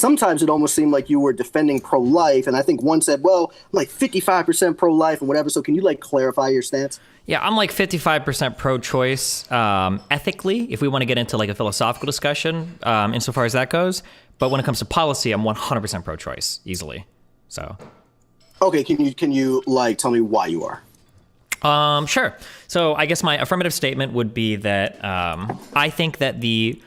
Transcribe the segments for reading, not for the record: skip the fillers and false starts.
sometimes it almost seemed like you were defending pro-life, and I think one said, well, I'm like 55% pro-life and whatever. So can you like clarify your stance? Yeah, I'm like 55% pro-choice ethically, if we want to get into like a philosophical discussion, insofar as that goes. But when it comes to policy, I'm 100% pro-choice, easily. So. Okay, can you like tell me why you are? Sure. So I guess my affirmative statement would be that I think that the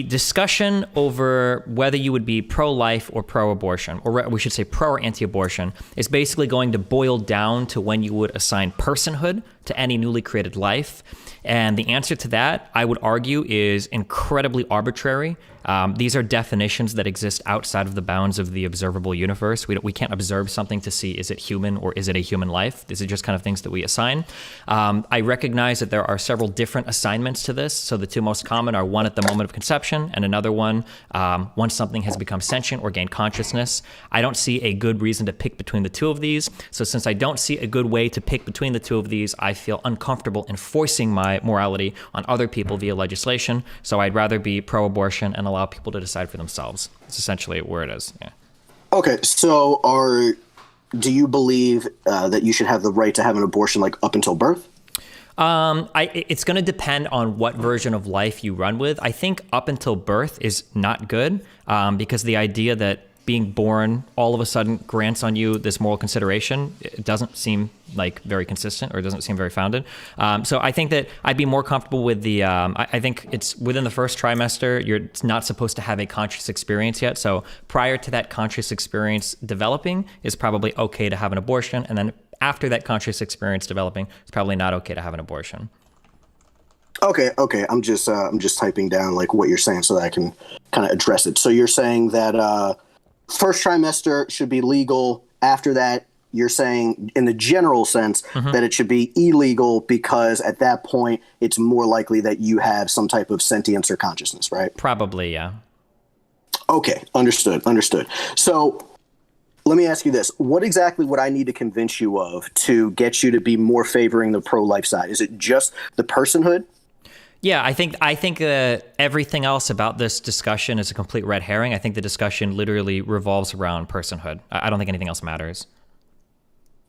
discussion over whether you would be pro-life or pro-abortion, or we should say pro or anti-abortion, is basically going to boil down to when you would assign personhood to any newly created life. And the answer to that, I would argue, is incredibly arbitrary. These are definitions that exist outside of the bounds of the observable universe. We can't observe something to see, is it human or is it a human life? These are just kind of things that we assign. I recognize that there are several different assignments to this. So the two most common are one at the moment of conception and another one once something has become sentient or gained consciousness. I don't see a good reason to pick between the two of these. So since I don't see a good way to pick between the two of these, I feel uncomfortable enforcing my morality on other people via legislation. So I'd rather be pro-abortion and allow people to decide for themselves. It's essentially where it is. Yeah. Okay, so do you believe that you should have the right to have an abortion like up until birth? It's going to depend on what version of life you run with. I think up until birth is not good because the idea that being born all of a sudden grants on you this moral consideration, it doesn't seem like very consistent, or it doesn't seem very founded. So I think that I'd be more comfortable with the, I think it's within the first trimester, you're not supposed to have a conscious experience yet. So prior to that conscious experience developing is probably okay to have an abortion. And then after that conscious experience developing, it's probably not okay to have an abortion. Okay. I'm just typing down like what you're saying so that I can kind of address it. So you're saying that, first trimester should be legal. After that, you're saying in the general sense that it should be illegal because at that point, it's more likely that you have some type of sentience or consciousness, right? Probably, yeah. Okay, understood. So let me ask you this. What exactly would I need to convince you of to get you to be more favoring the pro-life side? Is it just the personhood? Yeah, I think everything else about this discussion is a complete red herring. I think the discussion literally revolves around personhood. I don't think anything else matters.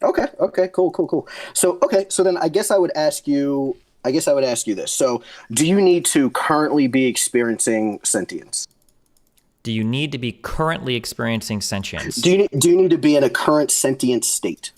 Okay, cool. So then I guess I would ask you this. So, do you need to currently be experiencing sentience? Do you need to be currently experiencing sentience? Do you need to be in a current sentient state?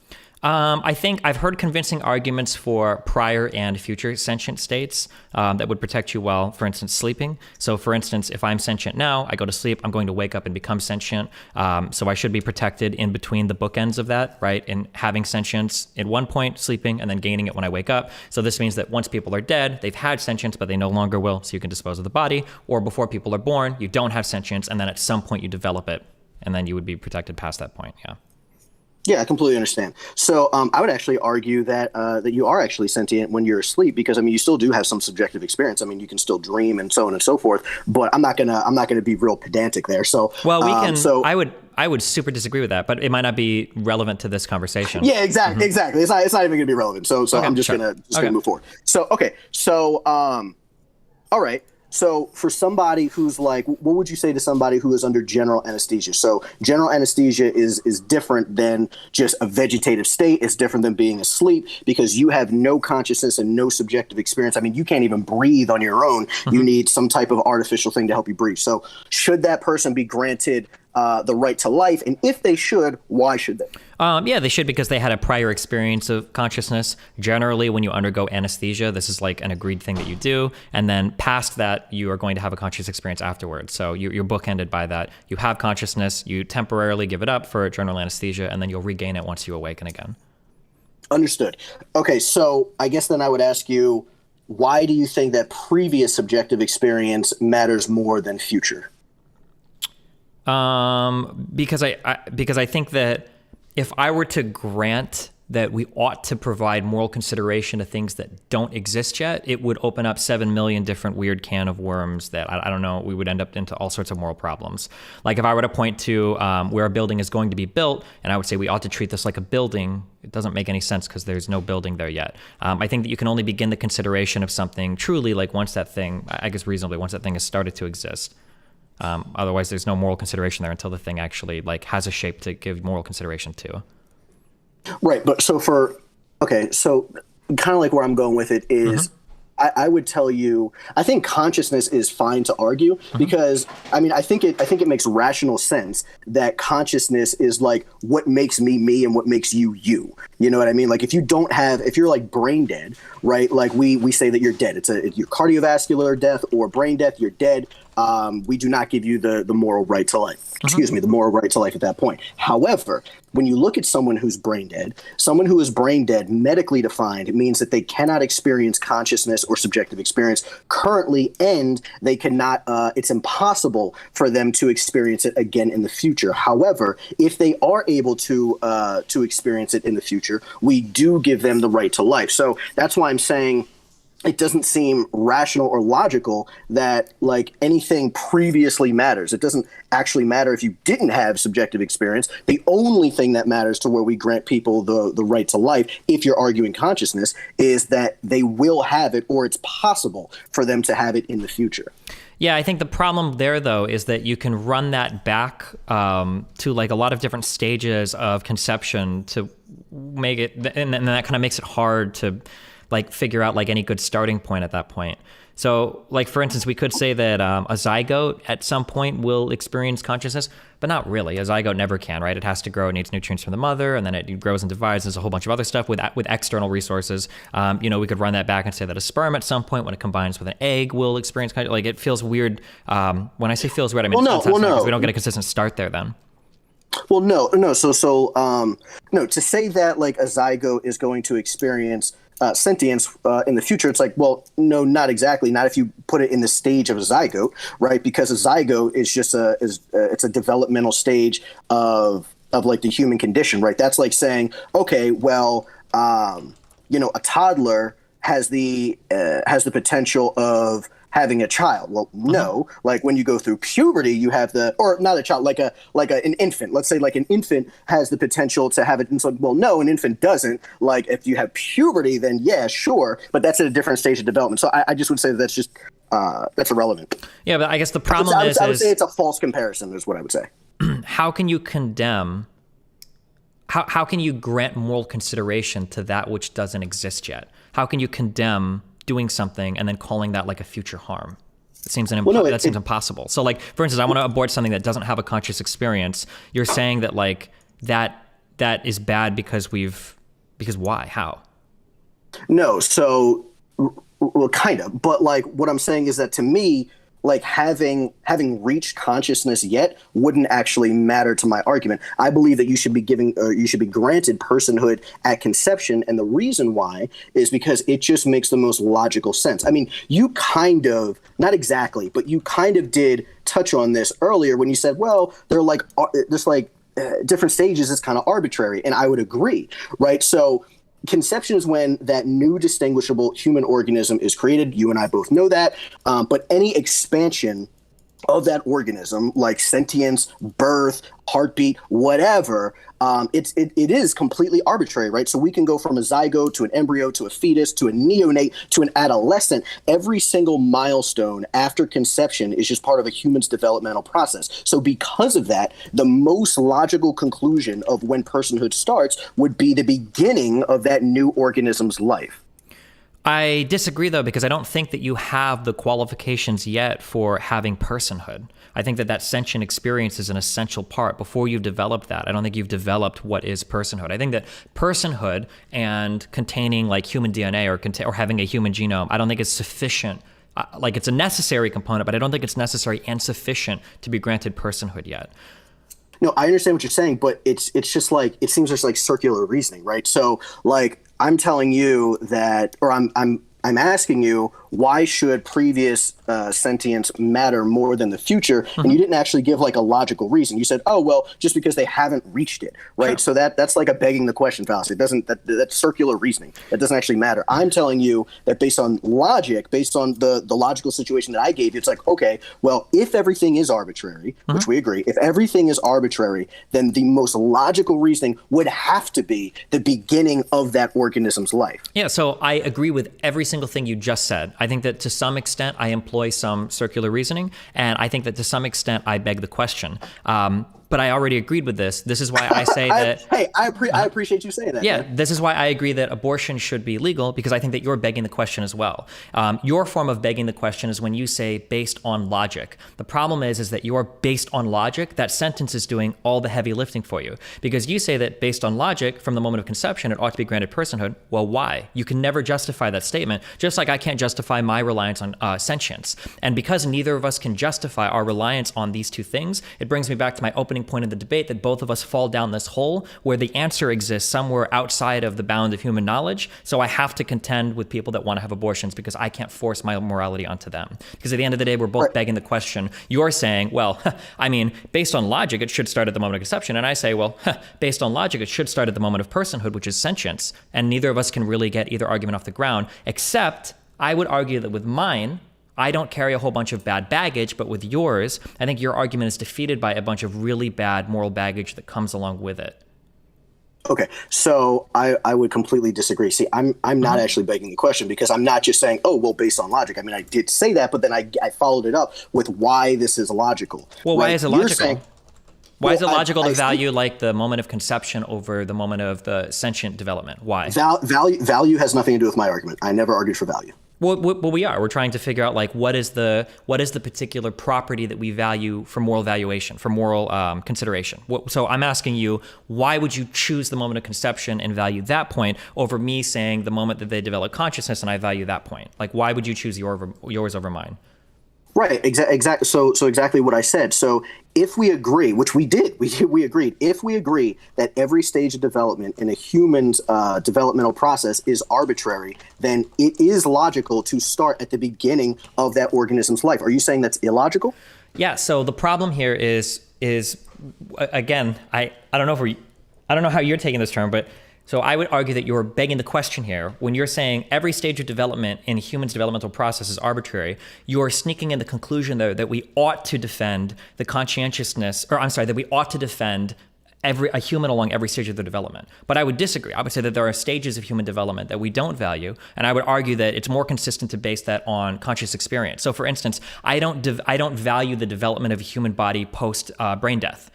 I think I've heard convincing arguments for prior and future sentient states that would protect you while, for instance, sleeping. So, for instance, if I'm sentient now, I go to sleep, I'm going to wake up and become sentient. So I should be protected in between the bookends of that, right? In having sentience at one point, sleeping, and then gaining it when I wake up. So this means that once people are dead, they've had sentience, but they no longer will, so you can dispose of the body. Or before people are born, you don't have sentience, and then at some point you develop it, and then you would be protected past that point, yeah. Yeah, I completely understand. So I would actually argue that that you are actually sentient when you're asleep because, I mean, you still do have some subjective experience. I mean, you can still dream and so on and so forth. But I'm not gonna be real pedantic there. So well, we can. I would super disagree with that, but it might not be relevant to this conversation. Yeah, exactly. It's not even gonna be relevant. So okay, I'm just gonna move forward. So all right. So for somebody who's like, what would you say to somebody who is under general anesthesia? So general anesthesia is different than just a vegetative state. It's different than being asleep because you have no consciousness and no subjective experience. I mean, you can't even breathe on your own. You need some type of artificial thing to help you breathe. So should that person be granted the right to life? And if they should, why should they? Yeah, they should because they had a prior experience of consciousness. Generally, when you undergo anesthesia, this is like an agreed thing that you do. And then past that, you are going to have a conscious experience afterwards. So you're bookended by that. You have consciousness, you temporarily give it up for general anesthesia, and then you'll regain it once you awaken again. Understood. Okay, so I guess then I would ask you, why do you think that previous subjective experience matters more than future? Because I think that if I were to grant that we ought to provide moral consideration to things that don't exist yet, it would open up 7 million different weird can of worms that I don't know, we would end up into all sorts of moral problems. Like if I were to point to where a building is going to be built, and I would say we ought to treat this like a building, it doesn't make any sense because there's no building there yet. I think that you can only begin the consideration of something truly like once that thing, I guess reasonably, once that thing has started to exist. Otherwise, there's no moral consideration there until the thing actually like has a shape to give moral consideration to. Right. But so so kind of like where I'm going with it is, I would tell you, I think consciousness is fine to argue because, I mean, I think it makes rational sense that consciousness is like what makes me me and what makes you you. You know what I mean? Like if you're like brain dead, right? Like we say that you're dead. It's your cardiovascular death or brain death. You're dead. We do not give you the moral right to life. Excuse me, the moral right to life at that point. However, when you look at someone who's brain dead, someone who is brain dead, medically defined, means that they cannot experience consciousness or subjective experience currently, and they cannot. It's impossible for them to experience it again in the future. However, if they are able to experience it in the future, we do give them the right to life. So that's why I'm saying it doesn't seem rational or logical that like anything previously matters. It doesn't actually matter if you didn't have subjective experience. The only thing that matters to where we grant people the right to life, if you're arguing consciousness, is that they will have it or it's possible for them to have it in the future. Yeah, I think the problem there, though, is that you can run that back to like a lot of different stages of conception to make it, and that kind of makes it hard to like figure out like any good starting point at that point. So like, for instance, we could say that a zygote at some point will experience consciousness, but not really. A zygote never can, right? It has to grow, it needs nutrients from the mother, and then it grows and divides. There's a whole bunch of other stuff with external resources. We could run that back and say that a sperm at some point, when it combines with an egg, will experience like it feels weird. When I say feels weird, I mean because we don't get a consistent start there then. Well, no. No, to say that like a zygote is going to experience sentience in the future, it's like, well, no, not exactly. Not if you put it in the stage of a zygote, right? Because a zygote is just it's a developmental stage of like the human condition, right? That's like saying, okay, well, a toddler has the potential of having a child. Well, no, like when you go through puberty, you have or not a child, like an infant. Let's say like an infant has the potential to have it. And so, well, no, an infant doesn't. Like if you have puberty, then yeah, sure, but that's at a different stage of development. So I just would say that's just that's irrelevant. Yeah, but I guess the problem I would say it's a false comparison, is what I would say. How can you condemn? How can you grant moral consideration to that which doesn't exist yet? How can you condemn doing something and then calling that like a future harm? It seems seems impossible. So like, for instance, I want to abort something that doesn't have a conscious experience. You're saying that like that is bad because why? How? No, so well, kind of, but like what I'm saying is that to me, like having reached consciousness yet wouldn't actually matter to my argument. I believe that you should be granted personhood at conception, and the reason why is because it just makes the most logical sense. I mean, you kind of, not exactly, but you kind of did touch on this earlier when you said, well, they're like different stages is kind of arbitrary, and I would agree, right? So conception is when that new distinguishable human organism is created. You and I both know that. But any expansion of that organism, like sentience, birth, heartbeat, whatever, it is completely arbitrary, right? So we can go from a zygote to an embryo to a fetus to a neonate to an adolescent. Every single milestone after conception is just part of a human's developmental process. So because of that, the most logical conclusion of when personhood starts would be the beginning of that new organism's life. I disagree, though, because I don't think that you have the qualifications yet for having personhood. I think that sentient experience is an essential part. Before you've developed that, I don't think you've developed what is personhood. I think that personhood and containing like human DNA or having a human genome, I don't think is sufficient. Like it's a necessary component, but I don't think it's necessary and sufficient to be granted personhood yet. No, I understand what you're saying, but it's just like, it seems just like circular reasoning, right? So like I'm telling you that, or I'm asking you, why should previous sentience matter more than the future? And you didn't actually give like a logical reason. You said, oh, well, just because they haven't reached it, right? Sure. So that's like a begging the question fallacy. That's circular reasoning. That doesn't actually matter. I'm telling you that based on logic, based on the logical situation that I gave you, it's like, okay, well, if everything is arbitrary, which we agree, if everything is arbitrary, then the most logical reasoning would have to be the beginning of that organism's life. Yeah, so I agree with every single thing you just said. I think that to some extent I employ some circular reasoning, and I think that to some extent I beg the question. But I already agreed with this. This is why I say that. Hey, I appreciate you saying that. Yeah, man. this is why I agree that abortion should be legal, because I think that you're begging the question as well. Your form of begging the question is when you say based on logic. The problem is that you're based on logic. That sentence is doing all the heavy lifting for you, because you say that based on logic, from the moment of conception, it ought to be granted personhood. Well, why? You can never justify that statement, just like I can't justify my reliance on sentience. And because neither of us can justify our reliance on these two things, it brings me back to my opening point of the debate that both of us fall down this hole where the answer exists somewhere outside of the bound of human knowledge. So I have to contend with people that want to have abortions because I can't force my morality onto them. Because at the end of the day, we're both begging the question. You're saying, well, I mean, based on logic, it should start at the moment of conception. And I say, well, based on logic, it should start at the moment of personhood, which is sentience. And neither of us can really get either argument off the ground, except I would argue that with mine, I don't carry a whole bunch of bad baggage, but with yours, I think your argument is defeated by a bunch of really bad moral baggage that comes along with it. Okay, so I would completely disagree. See, I'm not actually begging the question, because I'm not just saying, oh, well, based on logic. I mean, I did say that, but then I followed it up with why this is logical. Well, right? why is it You're logical? saying, Why is it well, logical to value like the moment of conception over the moment of the sentient development? Why? Value has nothing to do with my argument. I never argued for value. Well, we are. We're trying to figure out like what is the particular property that we value for moral valuation, for moral consideration. So I'm asking you, why would you choose the moment of conception and value that point over me saying the moment that they develop consciousness and I value that point? Like, why would you choose yours over mine? Right, exactly. So exactly what I said. So if we agree, which we did, we agreed. If we agree that every stage of development in a human's developmental process is arbitrary, then it is logical to start at the beginning of that organism's life. Are you saying that's illogical? Yeah. So the problem here is again, I don't know how you're taking this term, but. So I would argue that you're begging the question here. When you're saying every stage of development in a human's developmental process is arbitrary, you're sneaking in the conclusion there that we ought to defend the conscientiousness, that we ought to defend a human along every stage of their development. But I would disagree. I would say that there are stages of human development that we don't value, and I would argue that it's more consistent to base that on conscious experience. So for instance, I don't value the development of a human body post brain death.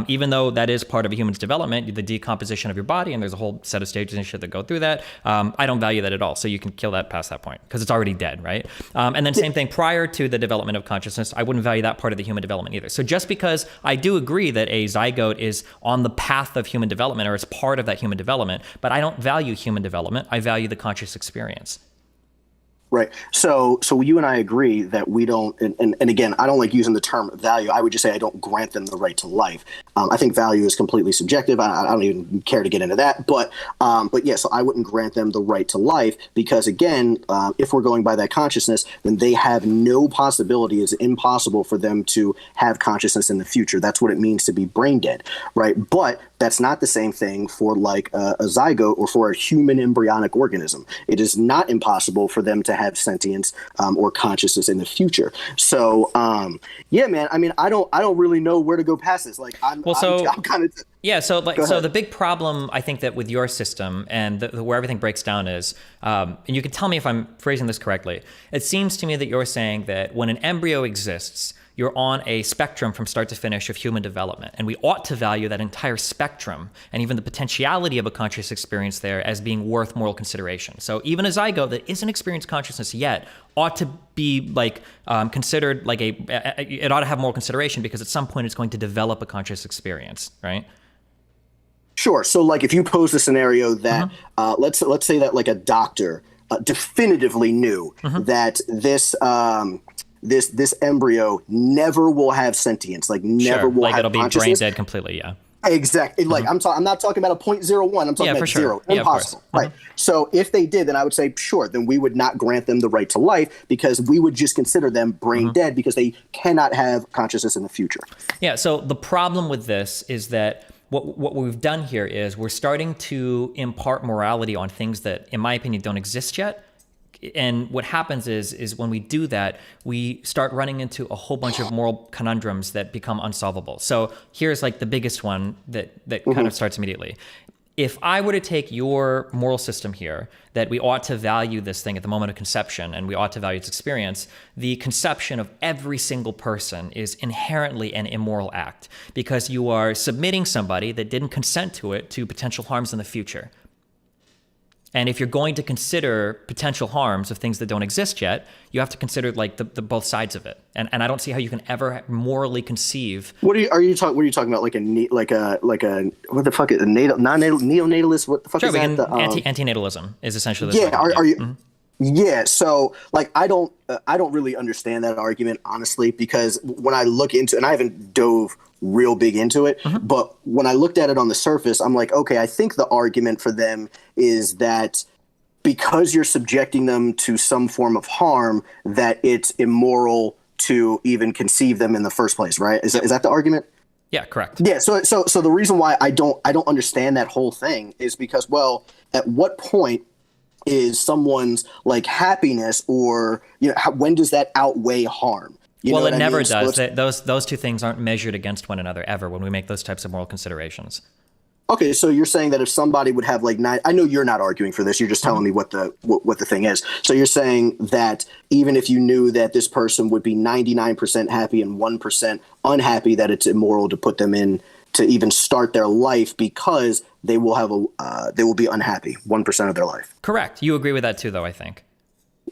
Even though that is part of a human's development, the decomposition of your body, and there's a whole set of stages and shit that go through that, I don't value that at all. So you can kill that past that point because it's already dead, right? And then same thing prior to the development of consciousness, I wouldn't value that part of the human development either. So just because I do agree that a zygote is on the path of human development or is part of that human development, but I don't value human development. I value the conscious experience. Right. So you and I agree that we don't, and again, I don't like using the term value. I would just say I don't grant them the right to life. I think value is completely subjective. I don't even care to get into that. But yeah, so I wouldn't grant them the right to life because, again, if we're going by that consciousness, then they have no possibility. It's impossible for them to have consciousness in the future. That's what it means to be brain dead. Right. But that's not the same thing for like a zygote or for a human embryonic organism. It is not impossible for them to have sentience or consciousness in the future. So yeah, man. I mean, I don't really know where to go past this. Like, I'm kind of. Yeah, so the big problem I think that with your system and where everything breaks down is, and you can tell me if I'm phrasing this correctly. It seems to me that you're saying that when an embryo exists, you're on a spectrum from start to finish of human development, and we ought to value that entire spectrum and even the potentiality of a conscious experience there as being worth moral consideration. So even a zygote that isn't experienced consciousness yet ought to be like considered like it ought to have moral consideration because at some point it's going to of a conscious experience, right? Sure. So like if you pose the scenario that let's say that like a doctor definitively knew that this embryo never will have sentience, like never will have it'll be consciousness. brain dead completely, yeah. Exactly. Like I'm not talking about a 0.01. I'm talking about zero. Yeah, impossible. Right. So if they did, then I would say, sure, then we would not grant them the right to life because we would just consider them brain dead because they cannot have consciousness in the future. Yeah. So the problem with this is that what we've done here is we're starting to impart morality on things that, in my opinion, don't exist yet. And what happens is when we do that, we start running into a whole bunch of moral conundrums that become unsolvable. So here's like the biggest one that kind of starts immediately. if I were to take your moral system here, that we ought to value this thing at the moment of conception and we ought to value its experience, the conception of every single person is inherently an immoral act because you are submitting somebody that didn't consent to it to potential harms in the future. And if you're going to consider potential harms of things that don't exist yet, you have to consider like the both sides of it. And I don't see how you can ever morally conceive. What are you talking about? Like a what the fuck is a neonatalist? What the fuck Sure, is that? Antinatalism is essentially this. Yeah, are you? Mm-hmm. Yeah, so like I don't really understand that argument honestly, because when I look into, and I haven't dove real big into it, but when I looked at it on the surface, I'm like, okay, I think the argument for them is that because you're subjecting them to some form of harm, that it's immoral to even conceive them in the first place, right? Is that the argument? Yeah, correct. Yeah, so the reason why I don't understand that whole thing is because, well, at what point is someone's like happiness, or when does that outweigh harm? Well, it never does. Those two things aren't measured against one another ever when we make those types of moral considerations. Okay, so you're saying that if somebody would have like I know you're not arguing for this, you're just telling me what the thing is. So you're saying that even if you knew that this person would be 99% happy and 1% unhappy, that it's immoral to put them in to even start their life because they will be unhappy 1% of their life. Correct. You agree with that too, though, I think.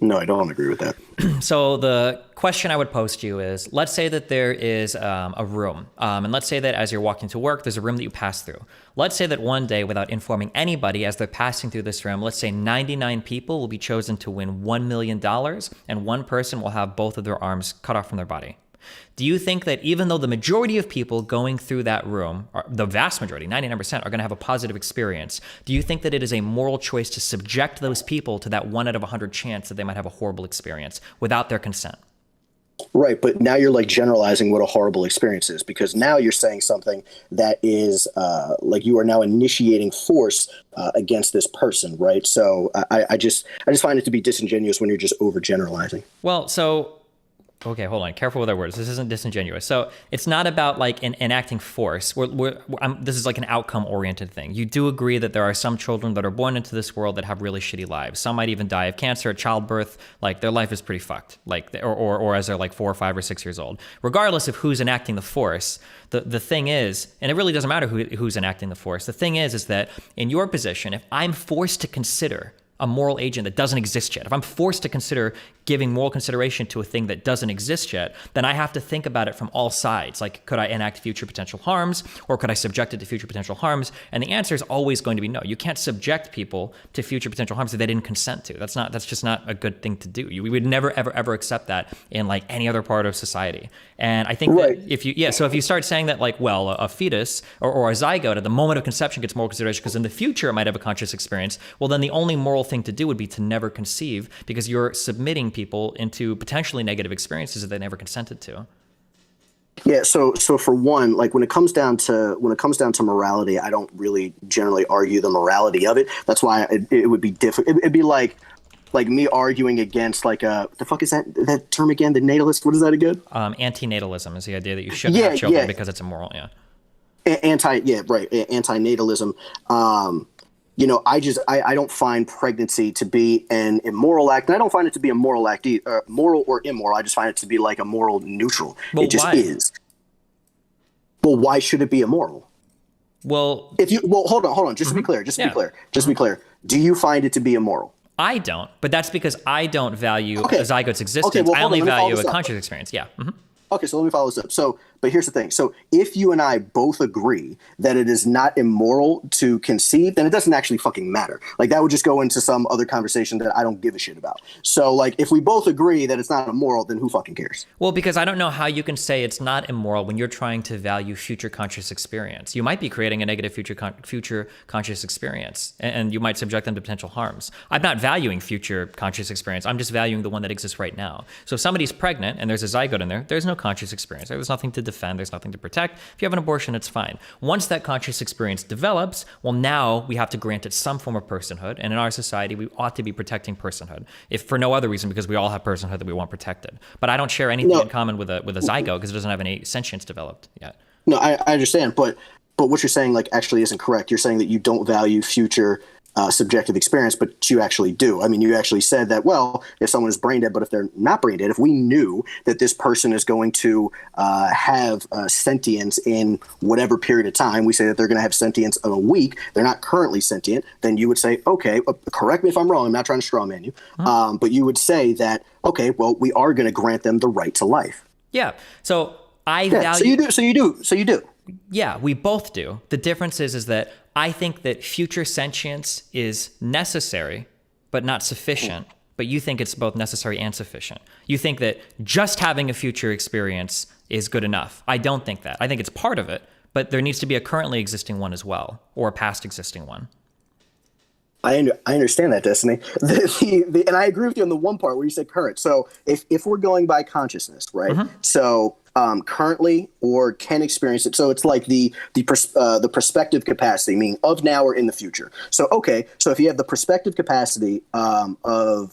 No, I don't agree with that. So the question I would pose to you is, let's say that there is a room, and let's say that as you're walking to work, there's a room that you pass through. Let's say that one day, without informing anybody as they're passing through this room, let's say 99 people will be chosen to win $1 million, and one person will have both of their arms cut off from their body. Do you think that even though the majority of people going through that room, the vast majority, 99%, are going to have a positive experience, do you think that it is a moral choice to subject those people to that 1 out of 100 chance that they might have a horrible experience without their consent? Right, but now you're like generalizing what a horrible experience is, because now you're saying something that is like you are now initiating force against this person, right? So I just find it to be disingenuous when you're just overgeneralizing. Well, so... Okay, hold on. Careful with our words. This isn't disingenuous. So it's not about like enacting force. This is like an outcome-oriented thing. You do agree that there are some children that are born into this world that have really shitty lives. Some might even die of cancer at childbirth. Like their life is pretty fucked. Like or as they're like 4 or 5 or 6 years old. Regardless of who's enacting the force, the thing is, and it really doesn't matter who's enacting the force. The thing is that in your position, if I'm forced to consider a moral agent that doesn't exist yet, if I'm forced to consider giving moral consideration to a thing that doesn't exist yet, then I have to think about it from all sides. Like, could I enact future potential harms, or could I subject it to future potential harms? And the answer is always going to be no. You can't subject people to future potential harms that they didn't consent to. That's just not a good thing to do. We would never, ever, ever accept that in like any other part of society. And I think that if you start saying that like, well, a fetus or a zygote at the moment of conception gets moral consideration because in the future it might have a conscious experience, well, then the only moral thing to do would be to never conceive, because you're submitting people into potentially negative experiences that they never consented to. Yeah, so for one, like when it comes down to morality, I don't really generally argue the morality of it. That's why it would be different. It'd be like me arguing against like the fuck is that term again? The natalist? What is that again? Antinatalism is the idea that you shouldn't have children because it's immoral. Yeah. Antinatalism. I don't find pregnancy to be an immoral act, and I don't find it to be a moral act, moral or immoral. I just find it to be like a moral neutral. Well, it just why? is. Well, why should it be immoral? Well, hold on. Just to be clear. To be clear. Do you find it to be immoral? I don't, but that's because I don't value a zygote's existence. I only value a conscious experience. Yeah. Mm-hmm. Okay, so let me follow this up. But here's the thing. So if you and I both agree that it is not immoral to conceive, then it doesn't actually fucking matter. Like that would just go into some other conversation that I don't give a shit about. So like if we both agree that it's not immoral, then who fucking cares? Well, because I don't know how you can say it's not immoral when you're trying to value future conscious experience. You might be creating a negative future conscious experience, and you might subject them to potential harms. I'm not valuing future conscious experience. I'm just valuing the one that exists right now. So if somebody's pregnant and there's a zygote in there, there's no conscious experience. There's nothing to defend. There's nothing to protect. If you have an abortion, it's fine. Once that conscious experience develops, well, now we have to grant it some form of personhood. And in our society, we ought to be protecting personhood, if for no other reason, because we all have personhood that we want protected. But I don't share anything in common with a zygote because it doesn't have any sentience developed yet. No, I understand, but But what you're saying, like, actually isn't correct. You're saying that you don't value future subjective experience, but you actually do. I mean, you actually said that, well, if someone is brain dead, but if they're not brain dead, if we knew that this person is going to have sentience in whatever period of time, we say that they're going to have sentience in a week, they're not currently sentient, then you would say, okay, correct me if I'm wrong, I'm not trying to straw man you, but you would say that, okay, well, we are going to grant them the right to life. Yeah. So I value. So you do. Yeah, we both do. The difference is that I think that future sentience is necessary, but not sufficient. But you think it's both necessary and sufficient. You think that just having a future experience is good enough. I don't think that. I think it's part of it, but there needs to be a currently existing one as well, or a past existing one. I understand that, Destiny. And I agree with you on the one part where you said current. So if we're going by consciousness, right? So currently or can experience it. So it's like the perspective capacity, meaning of now or in the future. So okay, so if you have the perspective capacity of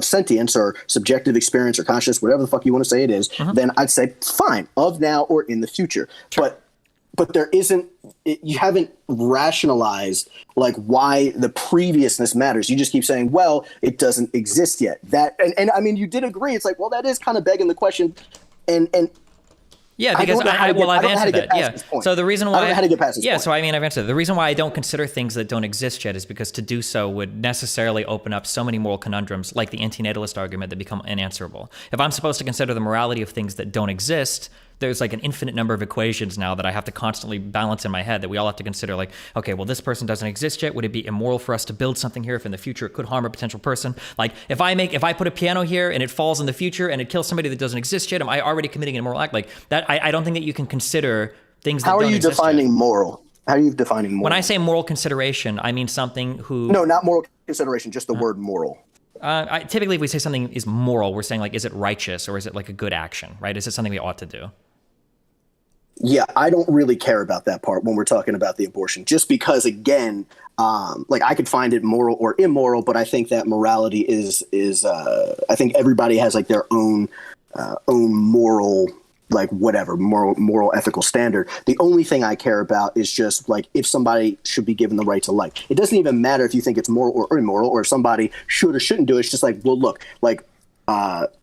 sentience or subjective experience or consciousness, whatever the fuck you want to say it is, then I'd say fine, of now or in the future. Sure. But there isn't. You haven't rationalized like why the previousness matters. You just keep saying, well, it doesn't exist yet. That and I mean, you did agree. It's like, well, that is kind of begging the question. And yeah, because I've answered that. Yeah. So the reason why I don't know how to get past this point. So I mean, I've answered it. The reason why I don't consider things that don't exist yet is because to do so would necessarily open up so many moral conundrums, like the antinatalist argument, that become unanswerable. If I'm supposed to consider the morality of things that don't exist, there's like an infinite number of equations now that I have to constantly balance in my head that we all have to consider, like, okay, well, this person doesn't exist yet. Would it be immoral for us to build something here if in the future it could harm a potential person? Like, if I put a piano here and it falls in the future and it kills somebody that doesn't exist yet, am I already committing an immoral act? Like that, I don't think that you can consider things that don't exist yet. How are you defining moral? How are you defining moral? When I say moral consideration, I mean something who... No, not moral consideration, just the word moral. Typically, if we say something is moral, we're saying, like, is it righteous or is it like a good action, right? Is it something we ought to do? Yeah, I don't really care about that part when we're talking about the abortion, just because, again, like I could find it moral or immoral, but I think that morality is I think everybody has like their own moral, like whatever, moral ethical standard. The only thing I care about is just like if somebody should be given the right to life. It doesn't even matter if you think it's moral or immoral, or if somebody should or shouldn't do it. It's just like, well, look, like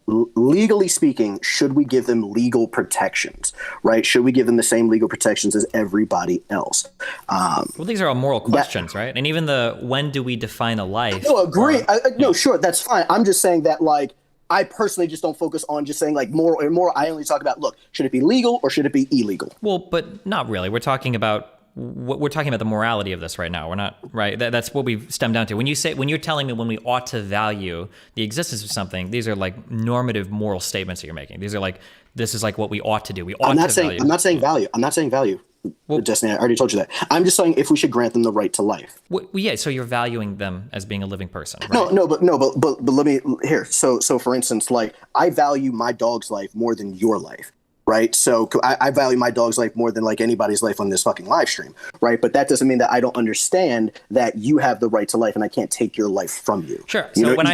legally speaking, should we give them legal protections, right? Should we give them the same legal protections as everybody else? Well, these are all moral questions, right? And even when do we define a life? No, agree. No, sure, that's fine. I'm just saying that, like, I personally just don't focus on just saying like moral or immoral. I only talk about, look, should it be legal or should it be illegal? Well, but not really. We're talking about the morality of this right now. We're not, right? That's what we've stemmed down to. When you're telling me when we ought to value the existence of something, these are like normative moral statements that you're making. These are like, this is like what we ought to do. I'm not saying value. Well, Destiny, I already told you that. I'm just saying if we should grant them the right to life. Well, yeah. So you're valuing them as being a living person, right? But let me here. So for instance, like I value my dog's life more than your life. Right. So I value my dog's life more than like anybody's life on this fucking live stream. Right. But that doesn't mean that I don't understand that you have the right to life and I can't take your life from you. Sure. So when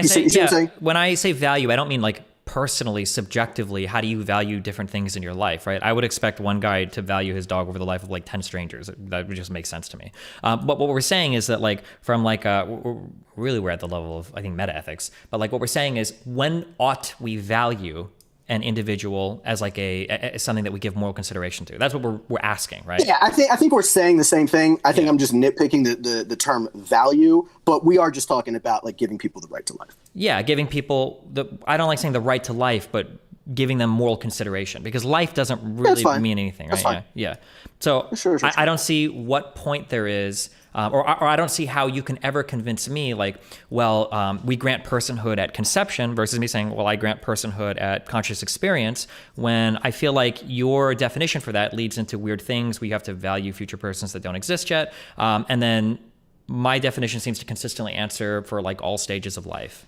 I say value, I don't mean like personally, subjectively, how do you value different things in your life, right? I would expect one guy to value his dog over the life of like 10 strangers. That would just make sense to me. But what we're saying is that like from like, we're at the level of, I think, meta-ethics. But like what we're saying is when ought we value an individual as like as something that we give moral consideration to? That's what we're asking, right? Yeah, I think we're saying the same thing. I think I'm just nitpicking the term value, but we are just talking about like giving people the right to life. Yeah, giving people I don't like saying the right to life, but giving them moral consideration, because life doesn't really mean anything, right? Fine. Yeah. So sure. I don't see what point there is. Or I don't see how you can ever convince me, like, well, we grant personhood at conception versus me saying, well, I grant personhood at conscious experience, when I feel like your definition for that leads into weird things. We have to value future persons that don't exist yet. And then my definition seems to consistently answer for like all stages of life.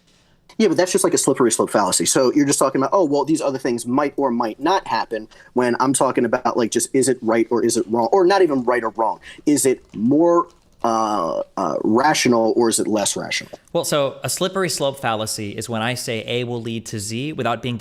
Yeah, but that's just like a slippery slope fallacy. So you're just talking about, oh, well, these other things might or might not happen, when I'm talking about like just is it right or is it wrong, or not even right or wrong. Is it more rational, or is it less rational? Well, so a slippery slope fallacy is when I say A will lead to Z without being able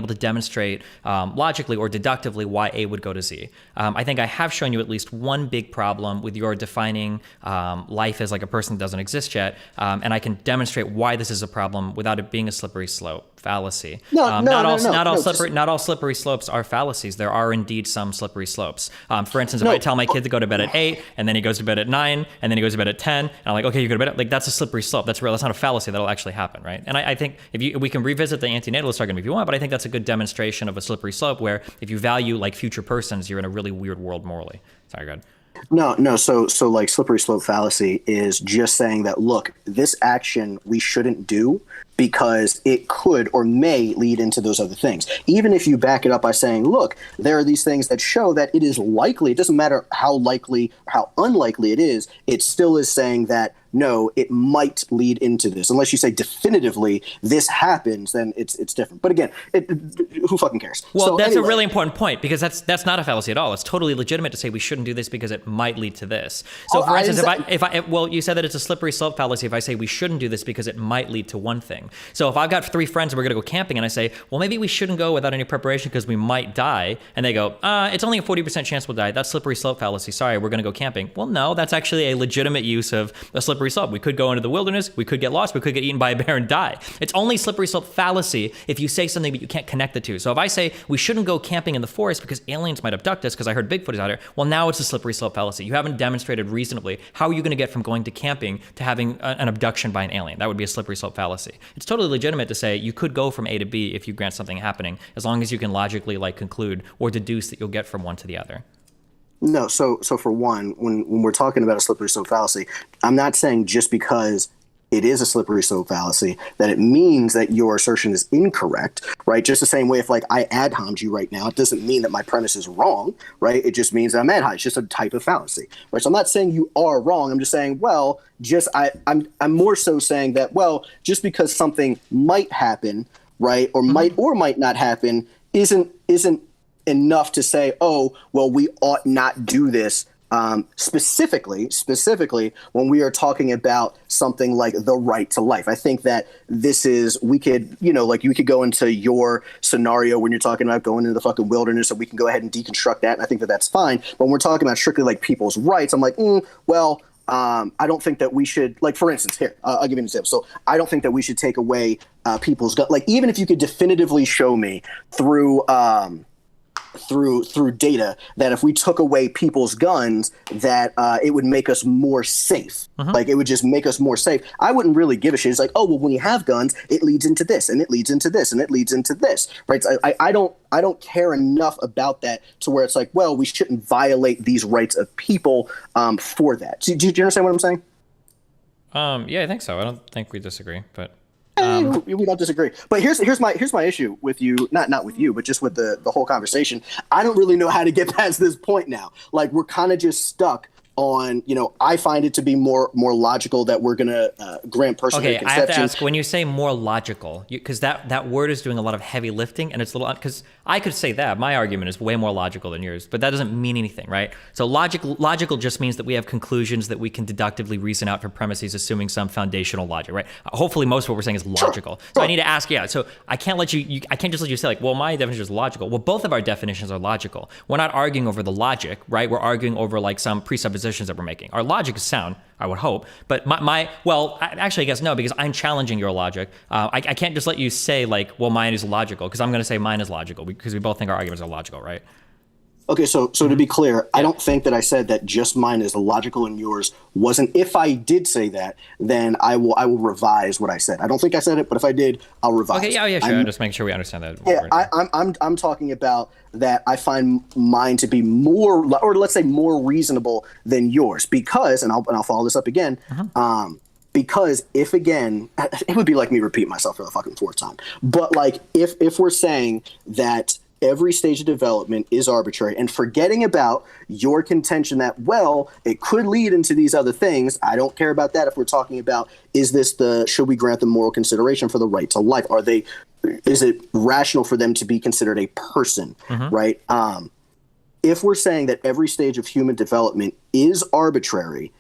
to demonstrate logically or deductively why A would go to Z. I think I have shown you at least one big problem with your defining life as like a person that doesn't exist yet, and I can demonstrate why this is a problem without it being a slippery slope fallacy. Not all slippery slopes are fallacies. There are indeed some slippery slopes. For instance, if I tell my kid to go to bed at 8 and then he goes to bed at 9 and then he goes to bed at 10, and I'm like, okay, you go to bed at, like, that's a slippery slope. That's real. That's not a fallacy. That'll actually happen, right? And I think we can revisit the antinatalist argument if you want, but I think that's a good demonstration of a slippery slope where if you value like future persons, you're in a really weird world morally. Sorry, go ahead. No. So like slippery slope fallacy is just saying that, look, this action we shouldn't do because it could or may lead into those other things. Even if you back it up by saying, look, there are these things that show that it is likely, it doesn't matter how likely, how unlikely it is, it still is saying that, no, it might lead into this. Unless you say definitively this happens, then it's different. But again, who fucking cares? Well, so that's anyway, a really important point, because that's not a fallacy at all. It's totally legitimate to say we shouldn't do this because it might lead to this. So, for instance, well, you said that it's a slippery slope fallacy if I say we shouldn't do this because it might lead to one thing. So if I've got 3 friends and we're going to go camping and I say, well, maybe we shouldn't go without any preparation because we might die, and they go, it's only a 40% chance we'll die. That's slippery slope fallacy. Sorry, we're going to go camping. Well, no, that's actually a legitimate use of a slippery slope. We could go into the wilderness, we could get lost, we could get eaten by a bear and die. It's only slippery slope fallacy if you say something but you can't connect the two. So if I say we shouldn't go camping in the forest because aliens might abduct us because I heard Bigfoot is out here, well, now it's a slippery slope fallacy. You haven't demonstrated reasonably how are you going to get from going to camping to having an abduction by an alien. That would be a slippery slope fallacy. It's totally legitimate to say you could go from A to B if you grant something happening, as long as you can logically like conclude or deduce that you'll get from one to the other. No, so for one, when we're talking about a slippery slope fallacy, I'm not saying just because it is a slippery slope fallacy that it means that your assertion is incorrect, right? Just the same way if like I ad homed you right now, it doesn't mean that my premise is wrong, right? It just means that I'm ad homing. It's just a type of fallacy, right? So I'm not saying you are wrong. I'm just saying, well, I'm more so saying that, well, just because something might happen, right, or might not happen, isn't enough to say, oh, well, we ought not do this. Specifically when we are talking about something like the right to life. I think that we could go into your scenario when you're talking about going into the fucking wilderness, and we can go ahead and deconstruct that. And I think that that's fine. But when we're talking about strictly like people's rights, I'm like, I don't think that we should, like, for instance, here, I'll give you an example. So I don't think that we should take away people's gun. Like, even if you could definitively show me through data that if we took away people's guns, that it would make us more safe. Like, it would just make us more safe. I wouldn't really give a shit. It's like, oh, well, when you have guns, it leads into this, and it leads into this, and it leads into this, right? So I don't care enough about that to where it's like, well, we shouldn't violate these rights of people for that. Do you understand what I'm saying? Yeah, I think so. I don't think we disagree, but. We don't disagree, but here's my issue with you, not with you, but just with the whole conversation. I don't really know how to get past this point now. Like, we're kind of just stuck on, I find it to be more logical that we're gonna grant personhood conception. I have to ask, when you say more logical, because that word is doing a lot of heavy lifting, and it's a little, because I could say that my argument is way more logical than yours, but that doesn't mean anything, right? So logical just means that we have conclusions that we can deductively reason out from premises, assuming some foundational logic, right? Hopefully, most of what we're saying is logical. Sure. So I need to ask, so I can't I can't just let you say like, well, my definition is logical. Well, both of our definitions are logical. We're not arguing over the logic, right? We're arguing over like some presuppositions that we're making. Our logic is sound, I would hope, but actually, I guess no, because I'm challenging your logic. I can't just let you say like, well, mine is logical, because I'm going to say mine is logical, because we both think our arguments are logical, right? Okay, so to be clear, I don't think that I said that just mine is logical and yours wasn't. If I did say that, then I will revise what I said. I don't think I said it, but if I did, I'll revise. Okay, yeah, sure. I'm just making sure we understand that. Yeah, I'm talking about that. I find mine to be more, or let's say more reasonable than yours, because, and I'll follow this up again. Because if, again, it would be like me repeating myself for the fucking 4th time. But like, if we're saying that every stage of development is arbitrary, and forgetting about your contention that, well, it could lead into these other things, I don't care about that. If we're talking about, should we grant them moral consideration for the right to life? Is it rational for them to be considered a person, right? If we're saying that every stage of human development is arbitrary,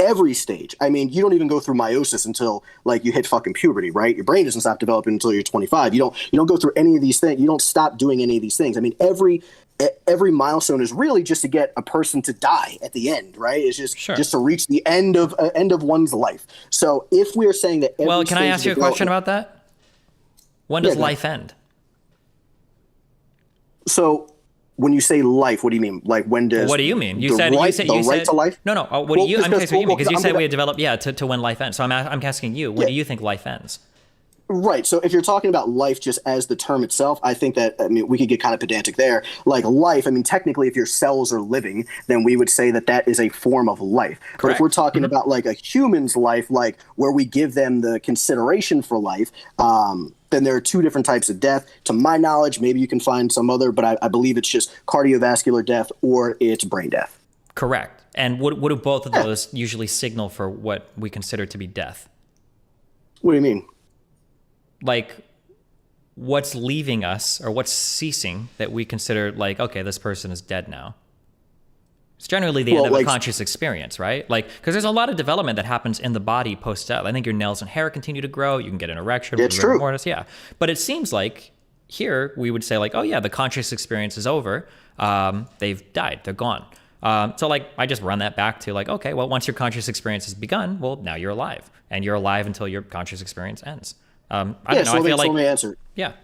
every stage. I mean, you don't even go through meiosis until like you hit fucking puberty, right? Your brain doesn't stop developing until you're 25. You don't go through any of these things. You don't stop doing any of these things. I mean, every milestone is really just to get a person to die at the end, right? It's just to reach the end of one's life. So if we're saying that every can I ask you a question about that? When does life end? So when you say life, what do you mean? Like when does? What do you mean? You said right to life. No. What do you? I'm curious what you mean, because you said we develop to when life ends. So I'm asking you, when do you think life ends? Right. So if you're talking about life just as the term itself, I think that, I mean, we could get kind of pedantic there. Like life, I mean, technically, if your cells are living, then we would say that that is a form of life. Correct. But if we're talking about like a human's life, like where we give them the consideration for life, then there are two different types of death. To my knowledge, maybe you can find some other, but I believe it's just cardiovascular death or it's brain death. Correct. And what do both of those usually signal for what we consider to be death? What do you mean? Like, what's leaving us or what's ceasing that we consider like, okay, this person is dead now? It's generally the end of a conscious experience, right? Like, because there's a lot of development that happens in the body post-death. I think your nails and hair continue to grow. You can get an erection. It's true. Mortis, yeah. But it seems like here we would say like, oh yeah, the conscious experience is over. They've died. They're gone. So like, I just run that back to like, okay, well, once your conscious experience has begun, well, now you're alive. And you're alive until your conscious experience ends. I don't know. I feel like, let me answer. Yeah.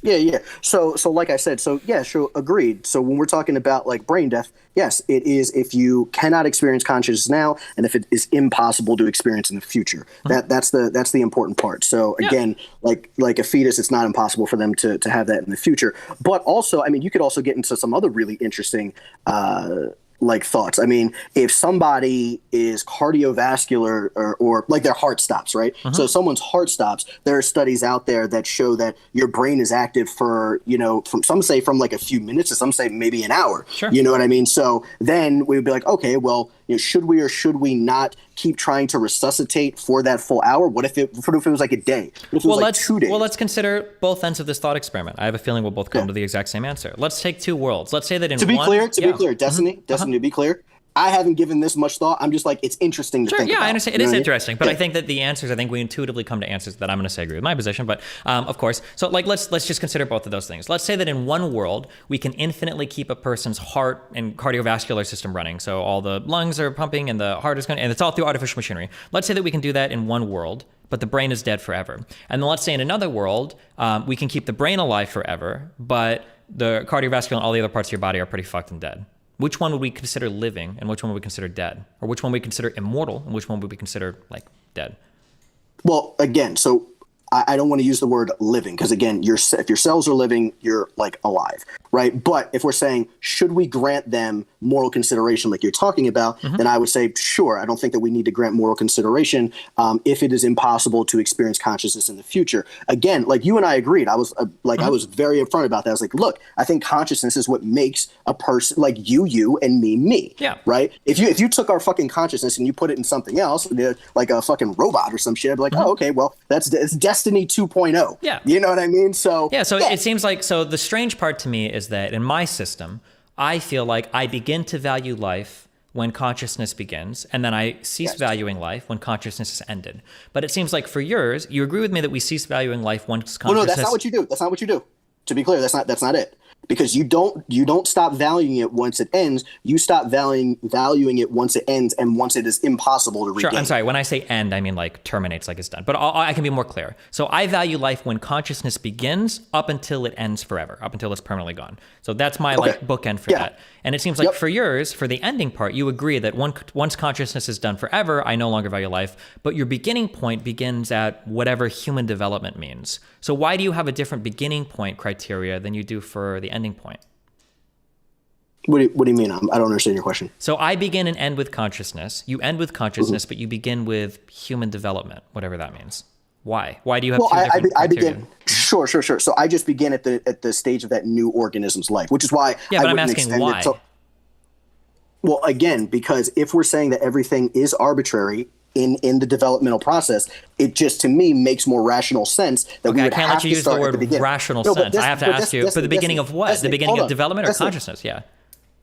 Yeah. So like I said, so yeah, sure, agreed. So when we're talking about like brain death, yes, it is if you cannot experience consciousness now, and if it is impossible to experience in the future. That's the important part. So again, like a fetus, it's not impossible for them to have that in the future. But also, I mean, you could also get into some other really interesting like thoughts. I mean, if somebody is cardiovascular or like their heart stops, right? So if someone's heart stops, there are studies out there that show that your brain is active for, from some say from like a few minutes to some say maybe an hour. Sure. You know what I mean? So then we would be like, okay, well, should we or should we not keep trying to resuscitate for that full hour? What if it was like a day? What if it was like 2 days? Well, let's consider both ends of this thought experiment. I have a feeling we'll both come to the exact same answer. Let's take two worlds. Let's say that in to be clear, Destiny, to be clear, I haven't given this much thought. I'm just like, it's interesting to think about. I understand. It is interesting, but I think that the answers, I think we intuitively come to answers that I'm going to say agree with my position, but of course. So like, let's just consider both of those things. Let's say that in one world, we can infinitely keep a person's heart and cardiovascular system running. So all the lungs are pumping and the heart is going, and it's all through artificial machinery. Let's say that we can do that in one world, but the brain is dead forever. And then let's say in another world, we can keep the brain alive forever, but the cardiovascular and all the other parts of your body are pretty fucked and dead. Which one would we consider living and which one would we consider dead? Or which one would we consider immortal and which one would we consider like dead? Well, again, so I don't want to use the word living because, again, if your cells are living, you're like alive, right? But if we're saying, should we grant them moral consideration like you're talking about, then I would say, sure. I don't think that we need to grant moral consideration if it is impossible to experience consciousness in the future. Again, like you and I agreed. I was I was very upfront about that. I was like, look, I think consciousness is what makes a person like you, and me. Yeah. Right? If you took our fucking consciousness and you put it in something else, like a fucking robot or some shit, I'd be like, oh, okay, well, it's Destiny 2.0. Yeah. You know what I mean? So it seems like, so the strange part to me is that in my system, I feel like I begin to value life when consciousness begins, and then I cease valuing life when consciousness is ended. But it seems like for yours, you agree with me that we cease valuing life once consciousness... Well, no, that's not what you do. That's not what you do. To be clear, that's not it. Because you don't stop valuing it once it ends. You stop valuing it once it ends and once it is impossible to regain. Sure, I'm sorry. When I say end, I mean like terminates, like it's done. But I can be more clear. So I value life when consciousness begins up until it ends forever, up until it's permanently gone. So that's my like bookend for that. And it seems like for yours, for the ending part, you agree that once consciousness is done forever, I no longer value life. But your beginning point begins at whatever human development means. So why do you have a different beginning point criteria than you do for the ending point? What do you mean? I don't understand your question. So I begin and end with consciousness. You end with consciousness, but you begin with human development, whatever that means. Why? Why do you have two different criteria? I begin. Sure. So I just begin at the stage of that new organism's life, which is why. Yeah, but I'm asking why. Well, again, because if we're saying that everything is arbitrary in the developmental process, it just to me makes more rational sense that we would I can't have let you to use the start word at the beginning. rational sense. I have to ask you for the beginning of what? The beginning of development or Destiny. consciousness? Yeah.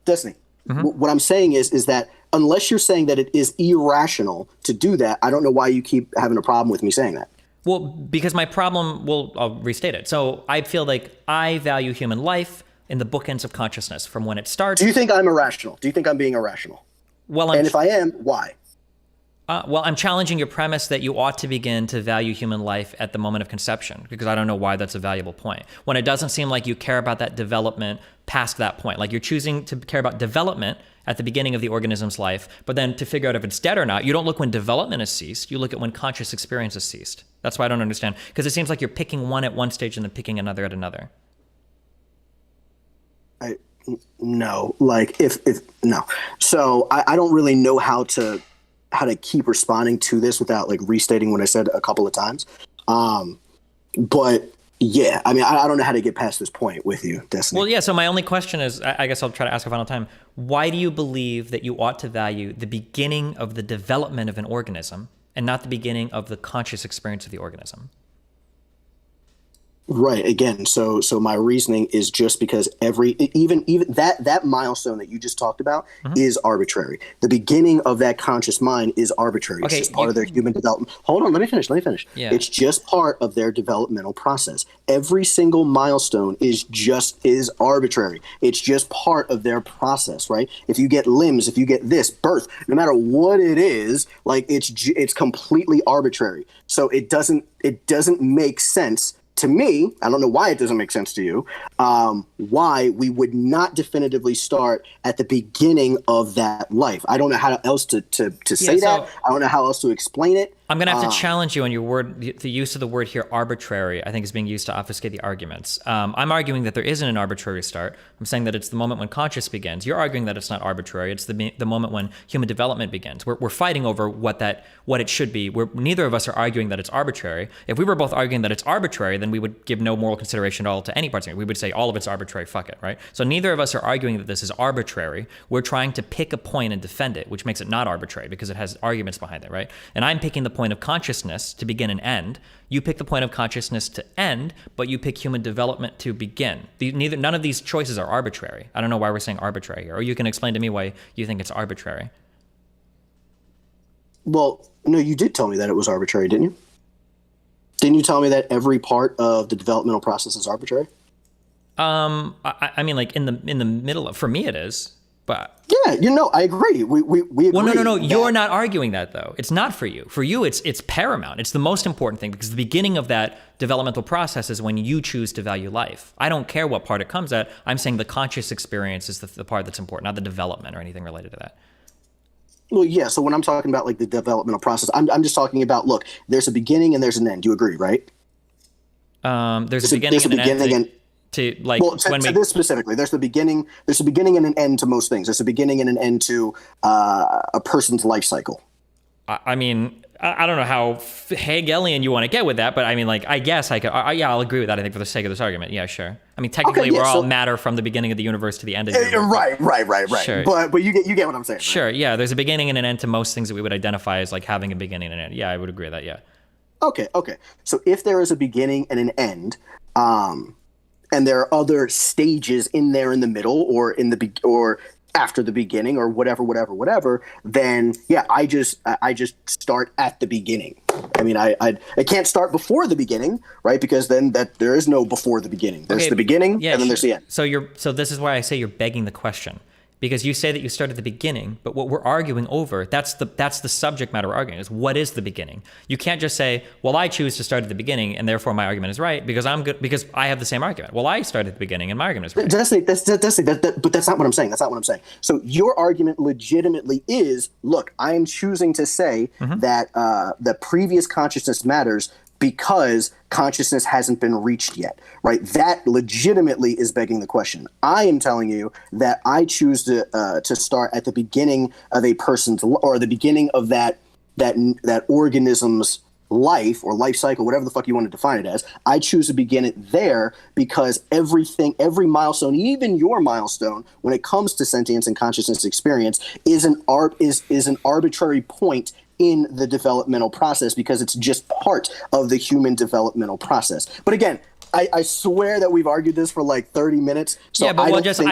Destiny. What I'm saying is that unless you're saying that it is irrational to do that, I don't know why you keep having a problem with me saying that. Well, because my problem, well, I'll restate it. So I feel like I value human life in the bookends of consciousness from when it starts. Do you think I'm irrational? Do you think I'm being irrational? Well, and if I am, why? Well, I'm challenging your premise that you ought to begin to value human life at the moment of conception, because I don't know why that's a valuable point. When it doesn't seem like you care about that development past that point, like you're choosing to care about development at the beginning of the organism's life, but then to figure out if it's dead or not, you don't look when development has ceased, you look at when conscious experience has ceased. That's why I don't understand, because it seems like you're picking one at one stage and then picking another at another. No, like if no. So I don't really know how to keep responding to this without like restating what I said a couple of times. But yeah, I mean, I don't know how to get past this point with you, Destiny. Well, yeah, so my only question is, I guess I'll try to ask a final time. Why do you believe that you ought to value the beginning of the development of an organism and not the beginning of the conscious experience of the organism? Right. Again, so my reasoning is just because even that milestone that you just talked about is arbitrary. The beginning of that conscious mind is arbitrary. Okay, it's just part of their human development. Hold on, let me finish. Yeah. It's just part of their developmental process. Every single milestone is arbitrary. It's just part of their process, right? If you get limbs, if you get this birth, no matter what it is, like it's completely arbitrary. So it doesn't make sense to me. I don't know why it doesn't make sense to you, why we would not definitively start at the beginning of that life. I don't know how else to say that. I don't know how else to explain it. I'm going to have to challenge you on your word. The use of the word here, arbitrary, I think is being used to obfuscate the arguments. I'm arguing that there isn't an arbitrary start. I'm saying that it's the moment when conscious begins. You're arguing that it's not arbitrary. It's the moment when human development begins. We're fighting over what it should be. Neither of us are arguing that it's arbitrary. If we were both arguing that it's arbitrary, then we would give no moral consideration at all to any parts of it. We would say all of it's arbitrary, fuck it, right? So neither of us are arguing that this is arbitrary. We're trying to pick a point and defend it, which makes it not arbitrary because it has arguments behind it, right? And I'm picking the point of consciousness to begin and end. You pick the point of consciousness to end, but you pick human development to begin. None of these choices are arbitrary. I don't know why we're saying arbitrary here. Or you can explain to me why you think it's arbitrary. Well, no, you did tell me that it was arbitrary, didn't you? Didn't you tell me that every part of the developmental process is arbitrary? I mean, like in the middle of, for me it is. But yeah, I agree. We agree. Well, no. You're not arguing that though. It's not for you. For you, it's paramount. It's the most important thing because the beginning of that developmental process is when you choose to value life. I don't care what part it comes at. I'm saying the conscious experience is the part that's important, not the development or anything related to that. Well, yeah. So when I'm talking about like the developmental process, I'm just talking about, look, there's a beginning and there's an end. Do you agree, right? There's a beginning and an end. To this specifically, there's the beginning and an end to most things. There's a beginning and an end to a person's life cycle. I mean, I don't know how Hegelian you want to get with that, but I mean, like, I guess I could. Yeah, I'll agree with that. I think for the sake of this argument, yeah, sure. I mean, technically, we're all matter from the beginning of the universe to the end of the universe. Right. Sure. But you get what I'm saying. Right? Sure. Yeah, there's a beginning and an end to most things that we would identify as like having a beginning and an end. Yeah, I would agree with that. Yeah. Okay. So if there is a beginning and an end, and there are other stages in there in the middle or or after the beginning or whatever, then yeah, I just start at the beginning. I mean, I can't start before the beginning, right? Because then there is no before the beginning. There's the beginning and then there's the end. So this is why I say you're begging the question. Because you say that you start at the beginning, but what we're arguing over, that's the subject matter we're arguing, is what is the beginning? You can't just say, well, I choose to start at the beginning and therefore my argument is right because because I have the same argument. Well, I started at the beginning and my argument is right. But that's not what I'm saying. So your argument legitimately is, look, I am choosing to say that the previous consciousness matters because consciousness hasn't been reached yet, right? That legitimately is begging the question. I am telling you that I choose to start at the beginning of a person's or the beginning of that organism's life or life cycle, whatever the fuck you want to define it as. I choose to begin it there because every milestone, even your milestone, when it comes to sentience and consciousness experience, is an arbitrary point in the developmental process because it's just part of the human developmental process. But again, I swear that we've argued this for like 30 minutes. So yeah, but I well, don't think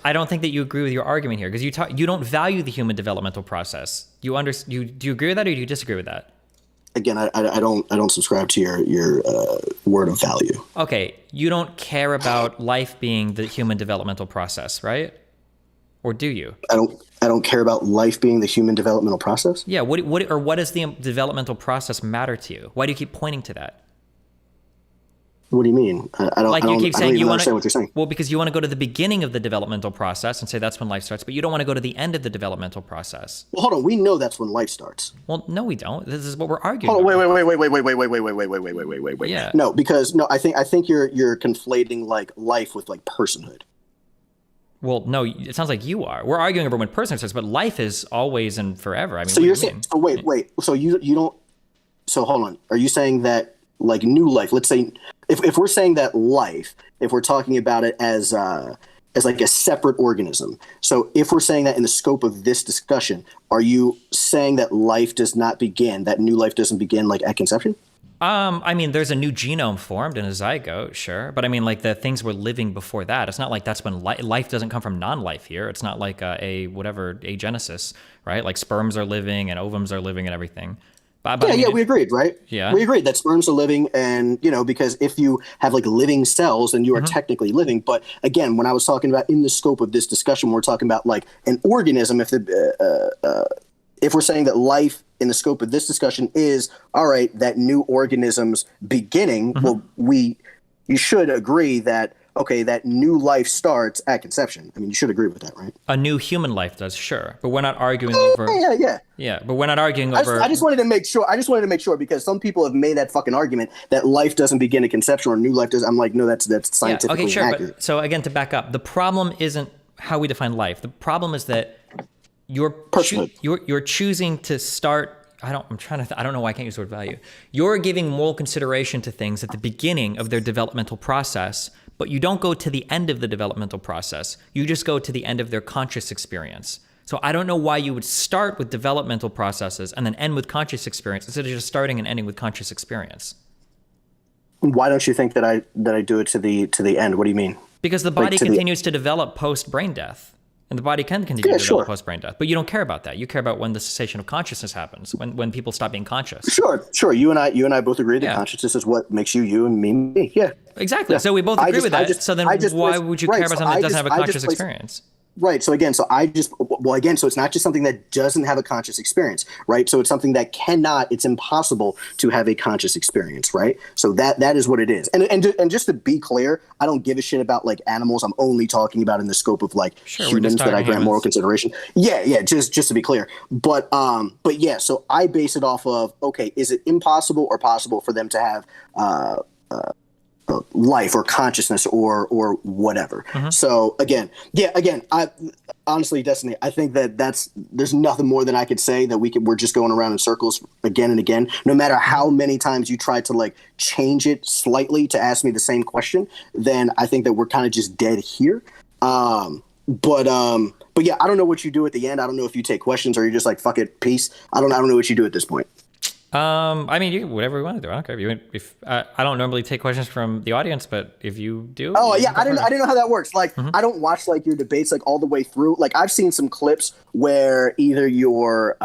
I don't think that you agree with your argument here because you don't value the human developmental process. Do you agree with that or do you disagree with that? again, I don't subscribe to your word of value. Okay, you don't care about life being the human developmental process, right? Or do you? I don't care about life being the human developmental process. Yeah. What does the developmental process matter to you? Why do you keep pointing to that? What do you mean? I don't. Like I you don't, keep I don't saying even you want understand to. what you're saying. Well, because you want to go to the beginning of the developmental process and say that's when life starts, but you don't want to go to the end of the developmental process. Well, hold on. We know that's when life starts. Well, no, we don't. This is what we're arguing. Hold on. about. Wait. Yeah. No, because no, I think you're conflating like life with like personhood. Well, no, it sounds like you are. We're arguing over when person starts, but life is always and forever. I mean, So what you're do you saying? mean? So wait. So you don't. So hold on. Are you saying that like new life? Let's say if we're saying that life, if we're talking about it as like a separate organism. So if we're saying that in the scope of this discussion, are you saying that life does not begin, that new life doesn't begin like at conception? I mean, there's a new genome formed in a zygote, sure. But I mean, like the things we're living before that, it's not like that's when life doesn't come from non-life here. It's not like agenesis, right? Like sperms are living and ovums are living and everything. But I mean, We agreed, right? Yeah. We agreed that sperms are living and, because if you have like living cells, then you are technically living. But again, when I was talking about in the scope of this discussion, we're talking about like an organism. If we're saying that life in the scope of this discussion is, all right, that new organism's beginning, well, you should agree that, okay, that new life starts at conception. I mean, you should agree with that, right? A new human life does, sure. But we're not arguing over. Yeah. Yeah, but we're not arguing over. I just wanted to make sure because some people have made that fucking argument that life doesn't begin at conception or new life does. I'm like, no, that's scientifically okay, sure. inaccurate. But, so again, to back up, the problem isn't how we define life. The problem is that you're choosing to start. I don't know why I can't use the word value. You're giving moral consideration to things at the beginning of their developmental process, but you don't go to the end of the developmental process. You just go to the end of their conscious experience. So I don't know why you would start with developmental processes and then end with conscious experience instead of just starting and ending with conscious experience. Why don't you think that I do it to the end? What do you mean? Because the body continues to develop post brain death. And the body can continue to develop post-brain death. But you don't care about that. You care about when the cessation of consciousness happens, when people stop being conscious. Sure. You and I both agree that consciousness is what makes you and me. Yeah. Exactly. Yeah. So we both agree with that. So then why would you care about something that doesn't have a conscious experience? Right. So again, so it's not just something that doesn't have a conscious experience, right? So it's something that it's impossible to have a conscious experience, right? So that is what it is. And just to be clear, I don't give a shit about like animals. I'm only talking about in the scope of like humans that I grant moral consideration. Yeah. Just to be clear. But yeah, so I base it off of, okay, is it impossible or possible for them to have, life or consciousness or whatever. So again, I honestly, Destiny, I think there's nothing more than I could say that we're just going around in circles again and again. No matter how many times you try to like change it slightly to ask me the same question, then I think that we're kind of just dead here. But yeah, I don't know what you do at the end. I don't know if you take questions or you're just like, fuck it, peace. I don't know what you do at this point. I mean, you whatever you want to do. I don't care if I don't normally take questions from the audience, but if you do. Oh yeah, I didn't know how that works. Like, I don't watch like your debates like all the way through. Like, I've seen some clips where either you're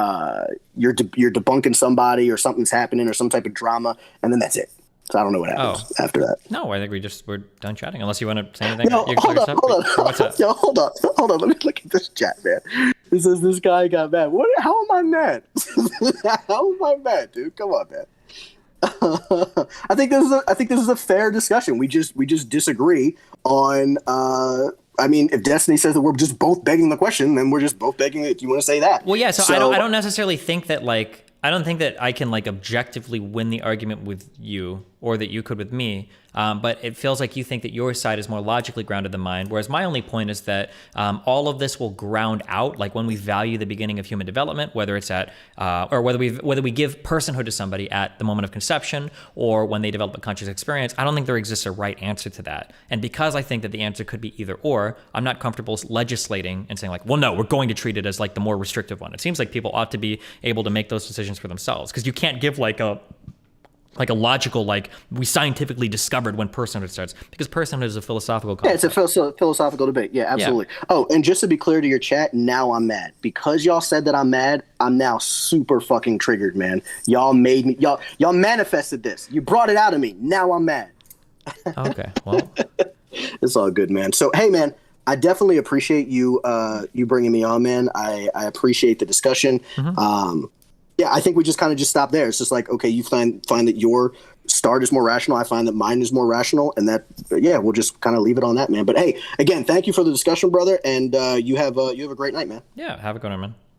debunking somebody or something's happening or some type of drama, and then that's it. So I don't know what happens after that. No, I think we're done chatting. Unless you want to say anything. No, hold on. What's up? Yo, hold on. Let me look at this chat, man. It says this guy got mad. How am I mad? How am I mad, dude? Come on, man. I think this is a fair discussion. We just disagree on. I mean, if Destiny says that we're just both begging the question, then we're just both begging it. You want to say that? Well, yeah. So I don't necessarily think that like. I don't think that I can like objectively win the argument with you or that you could with me. But it feels like you think that your side is more logically grounded than mine. Whereas my only point is that all of this will ground out, like when we value the beginning of human development, whether it's at or whether we give personhood to somebody at the moment of conception or when they develop a conscious experience. I don't think there exists a right answer to that. And because I think that the answer could be either or, I'm not comfortable legislating and saying like, well, no, we're going to treat it as like the more restrictive one. It seems like people ought to be able to make those decisions for themselves because you can't give like a like a logical, like we scientifically discovered when personhood starts, because personhood is a philosophical Yeah, concept. it's a philosophical debate. Yeah, absolutely. Oh, and just to be clear to your chat, now I'm mad because y'all said that I'm mad. I'm now super fucking triggered, man. Y'all made me. Y'all manifested this. You brought it out of me. Now I'm mad. Okay, well, It's all good, man. So, hey, man, I definitely appreciate you you bringing me on, man. I appreciate the discussion. Yeah, I think we just kind of just stop there. It's just like, okay, you find that your start is more rational. I find that mine is more rational, and that yeah, we'll just kind of leave it on that, man. But hey, again, thank you for the discussion, brother, and you have a great night, man. yeah, have a good one, man.